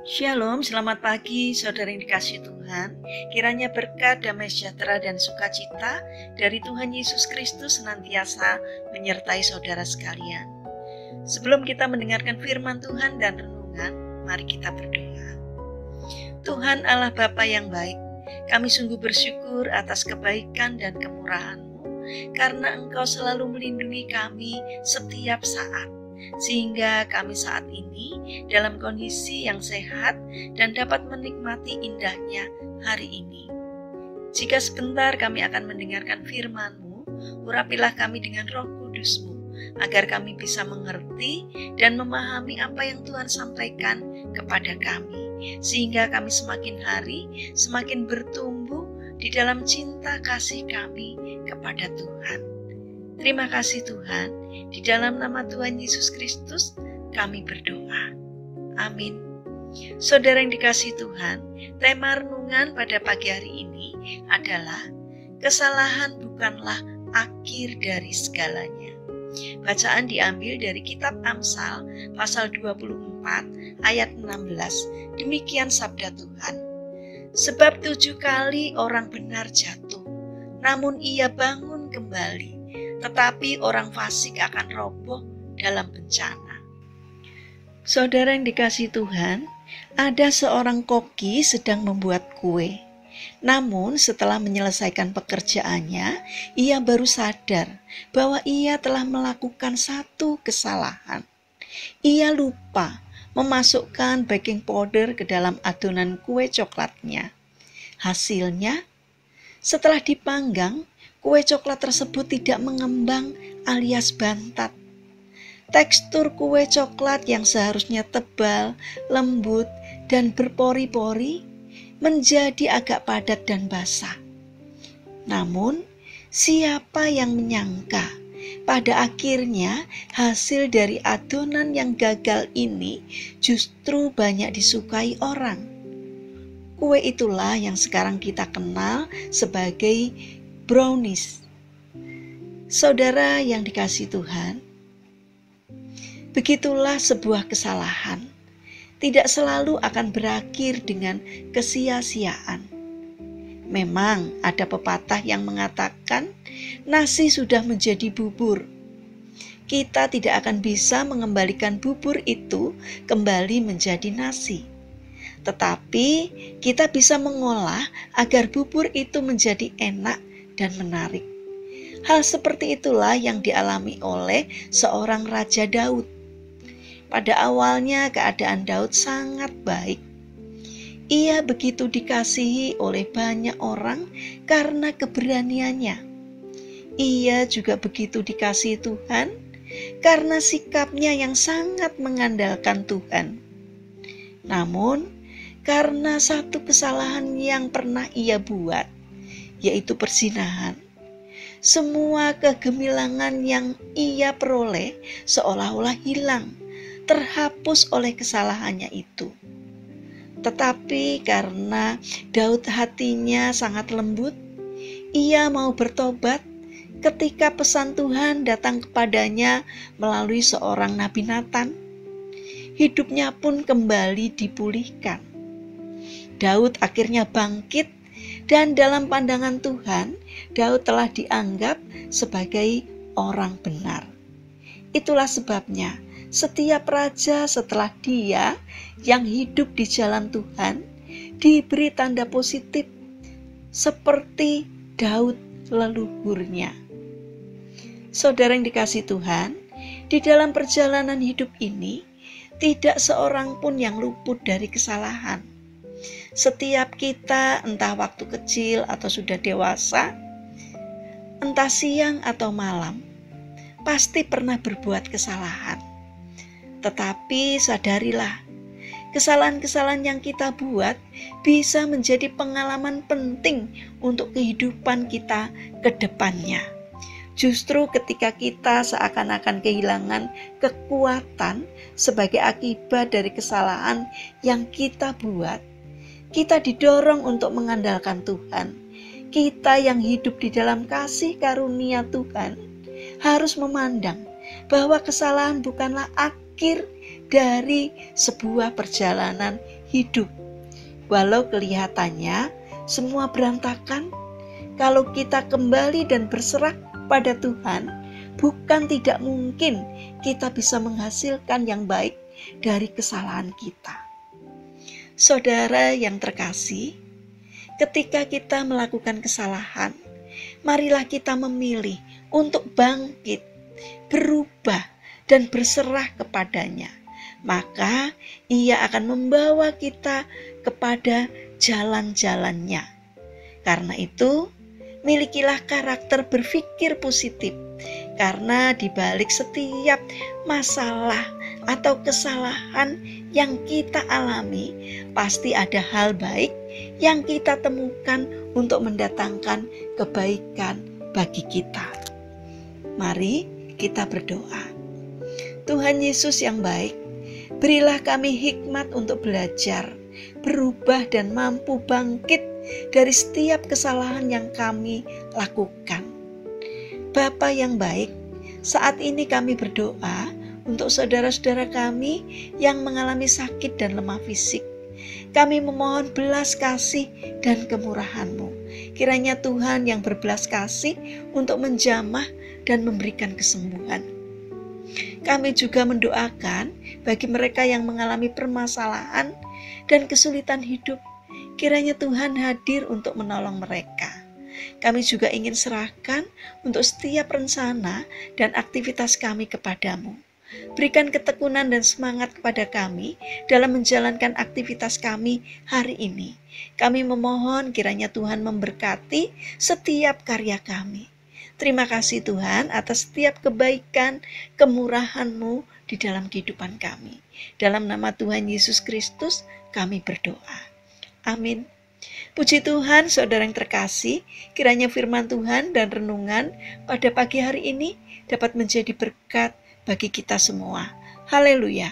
Shalom, selamat pagi saudara yang dikasihi Tuhan. Kiranya berkat, damai sejahtera dan sukacita dari Tuhan Yesus Kristus senantiasa menyertai saudara sekalian. Sebelum kita mendengarkan firman Tuhan dan renungan, mari kita berdoa. Tuhan Allah Bapa yang baik, kami sungguh bersyukur atas kebaikan dan kemurahan-Mu, karena Engkau selalu melindungi kami setiap saat, sehingga kami saat ini dalam kondisi yang sehat dan dapat menikmati indahnya hari ini. Jika sebentar kami akan mendengarkan firman-Mu, urapilah kami dengan Roh Kudus-Mu, agar kami bisa mengerti dan memahami apa yang Tuhan sampaikan kepada kami, sehingga kami semakin hari semakin bertumbuh di dalam cinta kasih kami kepada Tuhan. Terima kasih Tuhan, di dalam nama Tuhan Yesus Kristus kami berdoa. Amin. Saudara yang dikasihi Tuhan, tema renungan pada pagi hari ini adalah kesalahan bukanlah akhir dari segalanya. Bacaan diambil dari kitab Amsal pasal 24 ayat 16. Demikian sabda Tuhan. Sebab 7 kali orang benar jatuh, namun ia bangun kembali. Tetapi orang fasik akan roboh dalam bencana. Saudara yang dikasihi Tuhan, ada seorang koki sedang membuat kue. Namun setelah menyelesaikan pekerjaannya, ia baru sadar bahwa ia telah melakukan satu kesalahan. Ia lupa memasukkan baking powder ke dalam adonan kue coklatnya. Hasilnya, setelah dipanggang, kue coklat tersebut tidak mengembang alias bantat. Tekstur kue coklat yang seharusnya tebal, lembut, dan berpori-pori menjadi agak padat dan basah. Namun, siapa yang menyangka pada akhirnya hasil dari adonan yang gagal ini justru banyak disukai orang. Kue itulah yang sekarang kita kenal sebagai brownies. Saudara yang dikasihi Tuhan, begitulah sebuah kesalahan tidak selalu akan berakhir dengan kesia-siaan. Memang ada pepatah yang mengatakan nasi sudah menjadi bubur. Kita tidak akan bisa mengembalikan bubur itu kembali menjadi nasi. Tetapi kita bisa mengolah agar bubur itu menjadi enak dan menarik. Hal seperti itulah yang dialami oleh seorang Raja Daud. Pada awalnya keadaan Daud sangat baik. Ia begitu dikasihi oleh banyak orang karena keberaniannya. Ia juga begitu dikasihi Tuhan karena sikapnya yang sangat mengandalkan Tuhan. Namun, karena satu kesalahan yang pernah ia buat, yaitu perzinahan, semua kegemilangan yang ia peroleh seolah-olah hilang, terhapus oleh kesalahannya itu. Tetapi karena Daud hatinya sangat lembut, ia mau bertobat ketika pesan Tuhan datang kepadanya melalui seorang Nabi Natan. Hidupnya pun kembali dipulihkan. Daud akhirnya bangkit, dan dalam pandangan Tuhan, Daud telah dianggap sebagai orang benar. Itulah sebabnya setiap raja setelah dia yang hidup di jalan Tuhan diberi tanda positif seperti Daud leluhurnya. Saudara yang dikasihi Tuhan, di dalam perjalanan hidup ini tidak seorang pun yang luput dari kesalahan. Setiap kita, entah waktu kecil atau sudah dewasa, entah siang atau malam, pasti pernah berbuat kesalahan. Tetapi sadarilah, kesalahan-kesalahan yang kita buat bisa menjadi pengalaman penting untuk kehidupan kita ke depannya. Justru ketika kita seakan-akan kehilangan kekuatan sebagai akibat dari kesalahan yang kita buat, kita didorong untuk mengandalkan Tuhan. Kita yang hidup di dalam kasih karunia Tuhan harus memandang bahwa kesalahan bukanlah akhir dari sebuah perjalanan hidup. Walau kelihatannya semua berantakan, kalau kita kembali dan berserah pada Tuhan, bukan tidak mungkin kita bisa menghasilkan yang baik dari kesalahan kita. Saudara yang terkasih, ketika kita melakukan kesalahan, marilah kita memilih untuk bangkit, berubah, dan berserah kepadanya. Maka Ia akan membawa kita kepada jalan-jalannya. Karena itu, milikilah karakter berpikir positif, karena di balik setiap masalah atau kesalahan yang kita alami, pasti ada hal baik yang kita temukan untuk mendatangkan kebaikan bagi kita. Mari kita berdoa. Tuhan Yesus yang baik, berilah kami hikmat untuk belajar, berubah dan mampu bangkit dari setiap kesalahan yang kami lakukan. Bapa yang baik, saat ini kami berdoa untuk saudara-saudara kami yang mengalami sakit dan lemah fisik. Kami memohon belas kasih dan kemurahan-Mu. Kiranya Tuhan yang berbelas kasih untuk menjamah dan memberikan kesembuhan. Kami juga mendoakan bagi mereka yang mengalami permasalahan dan kesulitan hidup. Kiranya Tuhan hadir untuk menolong mereka. Kami juga ingin serahkan untuk setiap rencana dan aktivitas kami kepadamu. Berikan ketekunan dan semangat kepada kami dalam menjalankan aktivitas kami hari ini. Kami memohon kiranya Tuhan memberkati setiap karya kami. Terima kasih Tuhan atas setiap kebaikan, kemurahan-Mu di dalam kehidupan kami. Dalam nama Tuhan Yesus Kristus kami berdoa. Amin. Puji Tuhan, saudara yang terkasih, kiranya firman Tuhan dan renungan pada pagi hari ini dapat menjadi berkat bagi kita semua. Haleluya.